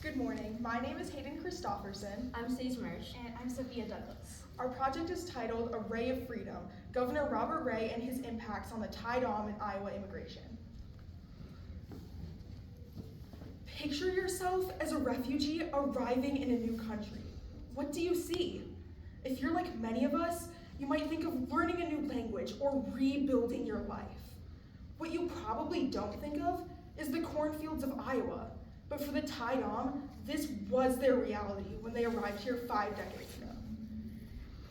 Good morning. My name is Hayden Christofferson. I'm Sage Mersch. And I'm Sophia Douglas. Our project is titled A Ray of Freedom, Governor Robert Ray and his impacts on the Tai Dam and Iowa immigration. Picture yourself as a refugee arriving in a new country. What do you see? If you're like many of us, you might think of learning a new language or rebuilding your life. What you probably don't think of is the cornfields of Iowa. But for the Tai Dam, this was their reality when they arrived here 5 decades ago.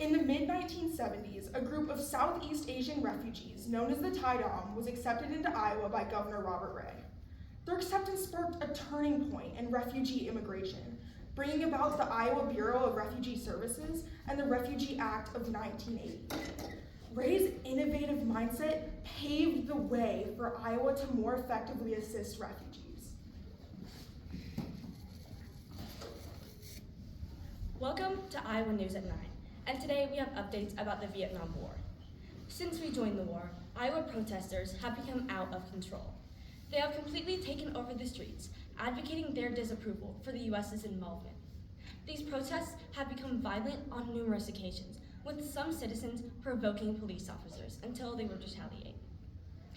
In the mid-1970s, a group of Southeast Asian refugees known as the Tai Dam was accepted into Iowa by Governor Robert Ray. Their acceptance sparked a turning point in refugee immigration, bringing about the Iowa Bureau of Refugee Services and the Refugee Act of 1980. Ray's innovative mindset paved the way for Iowa to more effectively assist refugees. Welcome to Iowa News at 9, and today we have updates about the Vietnam War. Since we joined the war, Iowa protesters have become out of control. They have completely taken over the streets, advocating their disapproval for the U.S.'s involvement. These protests have become violent on numerous occasions, with some citizens provoking police officers until they would retaliate.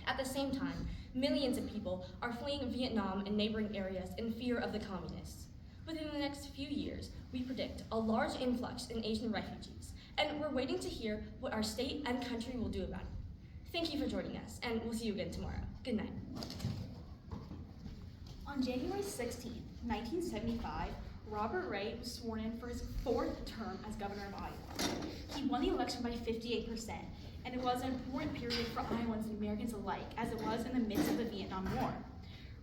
At the same time, millions of people are fleeing Vietnam and neighboring areas in fear of the communists. Within the next few years, we predict a large influx in Asian refugees, and we're waiting to hear what our state and country will do about it. Thank you for joining us, and we'll see you again tomorrow. Good night. On January 16, 1975, Robert Ray was sworn in for his 4th term as governor of Iowa. He won the election by 58%, and it was an important period for Iowans and Americans alike, as it was in the midst of the Vietnam War.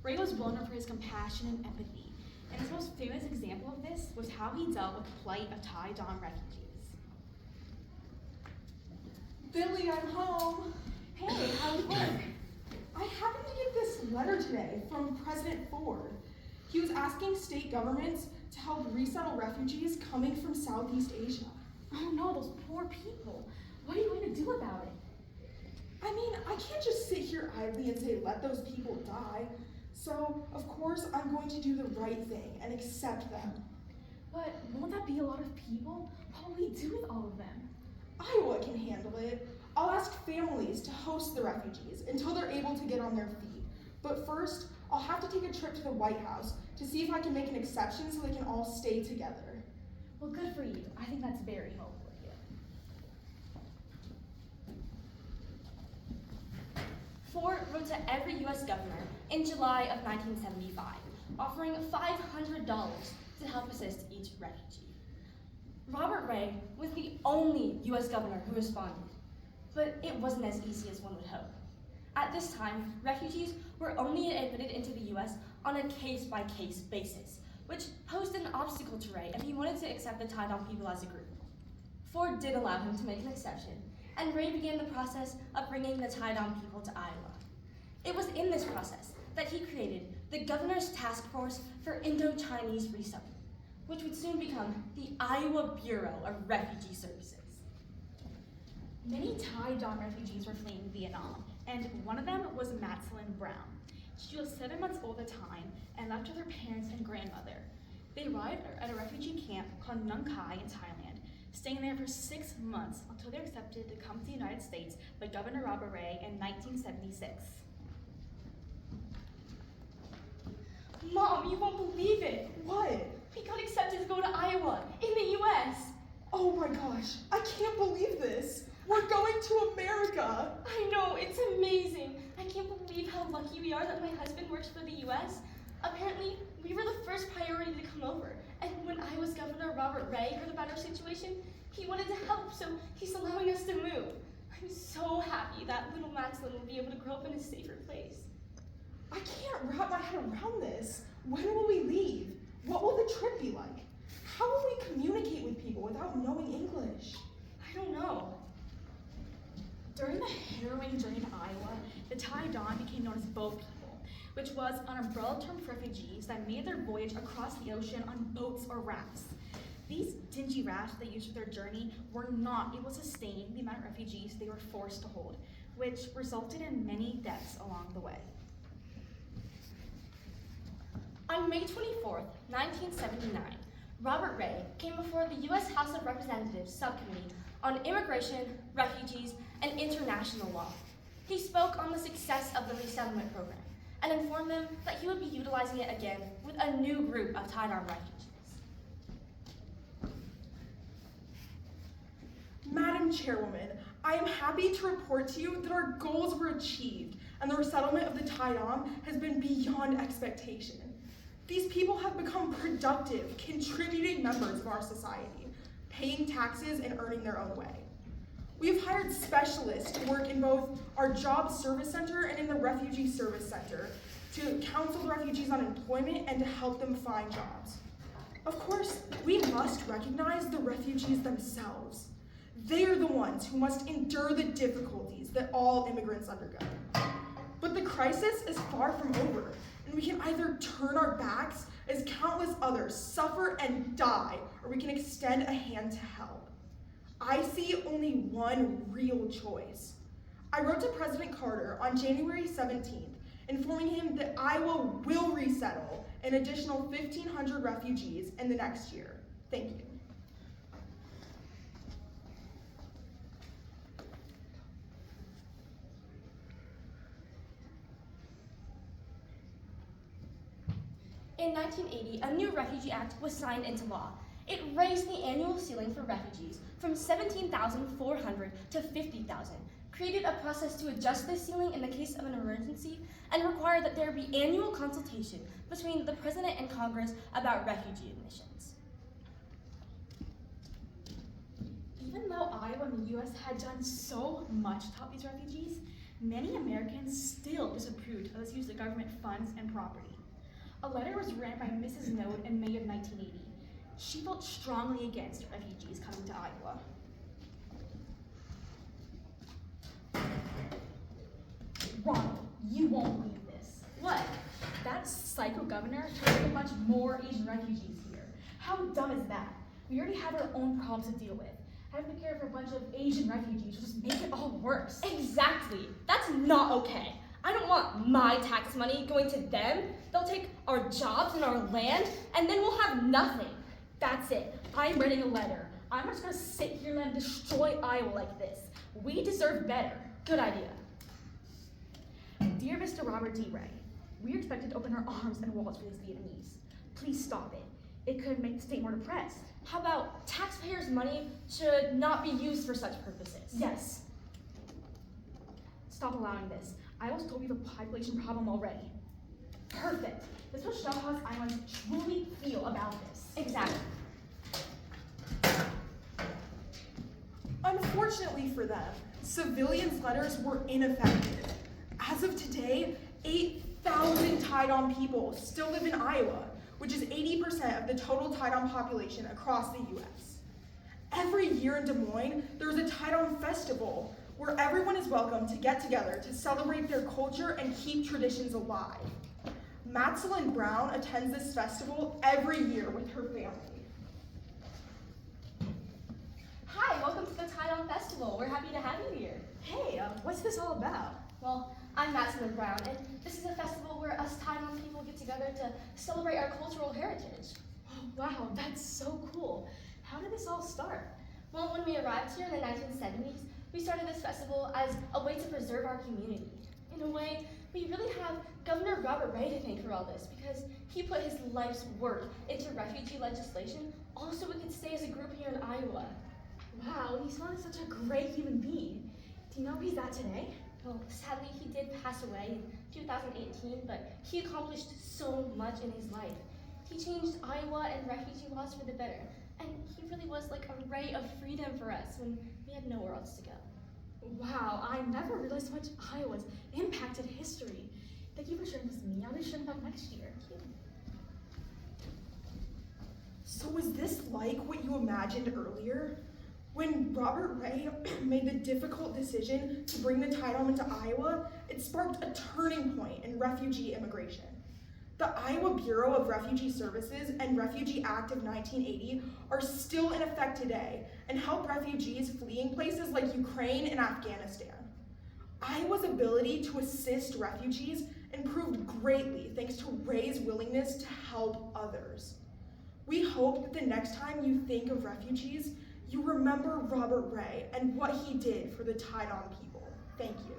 Ray was well known for his compassion and empathy, and his most famous example of this was how he dealt with the plight of Tai Dam refugees. Billy, I'm home. Hey, how's work? I happened to get this letter today from President Ford. He was asking state governments to help resettle refugees coming from Southeast Asia. Oh no, those poor people. What are you going to do about it? I mean, I can't just sit here idly and say, let those people die. So, of course, I'm going to do the right thing and accept them. But won't that be a lot of people? What will we do with all of them? Iowa can handle it. I'll ask families to host the refugees until they're able to get on their feet. But first, I'll have to take a trip to the White House to see if I can make an exception so they can all stay together. Well, good for you. I think that's very helpful of you. Ford wrote to every U.S. governor in July of 1975, offering $500 to help assist each refugee. Robert Ray was the only U.S. governor who responded, but it wasn't as easy as one would hope. At this time, refugees were only admitted into the U.S. on a case-by-case basis, which posed an obstacle to Ray if he wanted to accept the Tai Dam people as a group. Ford did allow him to make an exception, and Ray began the process of bringing the Tai Dam people to Iowa. It was in this process that he created the Governor's Task Force for Indo-Chinese Resettlement, which would soon become the Iowa Bureau of Refugee Services. Many Tai Dam refugees were fleeing Vietnam, and one of them was Matselin Brown. She was 7 months old at the time and left with her parents and grandmother. They arrived at a refugee camp called Nung Khai in Thailand, staying there for 6 months until they were accepted to come to the United States by Governor Robert Ray in 1976. Mom, you won't believe it! What? We got accepted to go to Iowa, in the U.S. Oh my gosh, I can't believe this. We're going to America. I know, it's amazing. I can't believe how lucky we are that my husband works for the U.S. Apparently, we were the first priority to come over. And when Iowa's Governor Robert Ray heard about our situation, he wanted to help, so he's allowing us to move. I'm so happy that little Maxlin will be able to grow up in a safer place. I can't wrap my head around this. When will we leave? What will the trip be like? How will we communicate with people without knowing English? I don't know. During the harrowing journey to Iowa, the Tai Dam became known as Boat People, which was an umbrella term for refugees that made their voyage across the ocean on boats or rafts. These dingy rafts they used for their journey were not able to sustain the amount of refugees they were forced to hold, which resulted in many deaths along the way. I'm On May 24th, 1979, Robert Ray came before the U.S. House of Representatives Subcommittee on Immigration, Refugees, and International Law. He spoke on the success of the resettlement program and informed them that he would be utilizing it again with a new group of Tai Dam refugees. Madam Chairwoman, I am happy to report to you that our goals were achieved and the resettlement of the Tai Dam has been beyond expectation. These people have become productive, contributing members of our society, paying taxes and earning their own way. We have hired specialists to work in both our Job Service Center and in the Refugee Service Center to counsel the refugees on employment and to help them find jobs. Of course, we must recognize the refugees themselves. They are the ones who must endure the difficulties that all immigrants undergo. But the crisis is far from over, and we can either turn our backs as countless others suffer and die, or we can extend a hand to help. I see only one real choice. I wrote to President Carter on January 17th, informing him that Iowa will resettle an additional 1,500 refugees in the next year. Thank you. In 1980, a new Refugee Act was signed into law. It raised the annual ceiling for refugees from 17,400 to 50,000, created a process to adjust this ceiling in the case of an emergency, and required that there be annual consultation between the President and Congress about refugee admissions. Even though Iowa and the U.S. had done so much to help these refugees, many Americans still disapproved of this use of government funds and property. A letter was written by Mrs. Node in May of 1980. She felt strongly against refugees coming to Iowa. Ronald, you won't believe this. What? That psycho governor tried to get a bunch more Asian refugees here. How dumb is that? We already have our own problems to deal with. Having to care for a bunch of Asian refugees will just make it all worse. Exactly. That's not okay. I don't want my tax money going to them. They'll take our jobs and our land, and then we'll have nothing. That's it. I'm writing a letter. I'm not just gonna sit here and let them destroy Iowa like this. We deserve better. Good idea. Dear Mr. Robert D. Ray, we are expected to open our arms and wallets for these Vietnamese. Please stop it. It could make the state more depressed. How about taxpayers' money should not be used for such purposes? Yes. Stop allowing this. Iowa's told you the population problem already. Perfect. This will show how us Iowans truly feel about this. Exactly. Unfortunately for them, civilians' letters were ineffective. As of today, 8,000 Tai Dam people still live in Iowa, which is 80% of the total Tai Dam population across the U.S. Every year in Des Moines, there's a Tai Dam festival where everyone is welcome to get together to celebrate their culture and keep traditions alive. Matzelyn Brown attends this festival every year with her family. Hi, welcome to the Tai Dam Festival. We're happy to have you here. Hey, what's this all about? Well, I'm Matzelyn Brown, and this is a festival where us Tai Dam people get together to celebrate our cultural heritage. Oh, wow, that's so cool. How did this all start? Well, when we arrived here in the 1970s, we started this festival as a way to preserve our community. In a way, we really have Governor Robert Ray to thank for all this, because he put his life's work into refugee legislation, all so we could stay as a group here in Iowa. Wow, he sounds like such a great human being. Do you know where he's at today? Well, sadly, he did pass away in 2018, but he accomplished so much in his life. He changed Iowa and refugee laws for the better, and he really was like a ray of freedom for us when we had nowhere else to go. Wow, I never realized how much Iowa's impacted history. Thank you for sharing this with me. I'll be sharing that next year. So was this like what you imagined earlier? When Robert Ray made the difficult decision to bring the Tai Dam into Iowa, it sparked a turning point in refugee immigration. The Iowa Bureau of Refugee Services and Refugee Act of 1980 are still in effect today and help refugees fleeing places like Ukraine and Afghanistan. Iowa's ability to assist refugees improved greatly thanks to Ray's willingness to help others. We hope that the next time you think of refugees, you remember Robert Ray and what he did for the Tai Dam people. Thank you.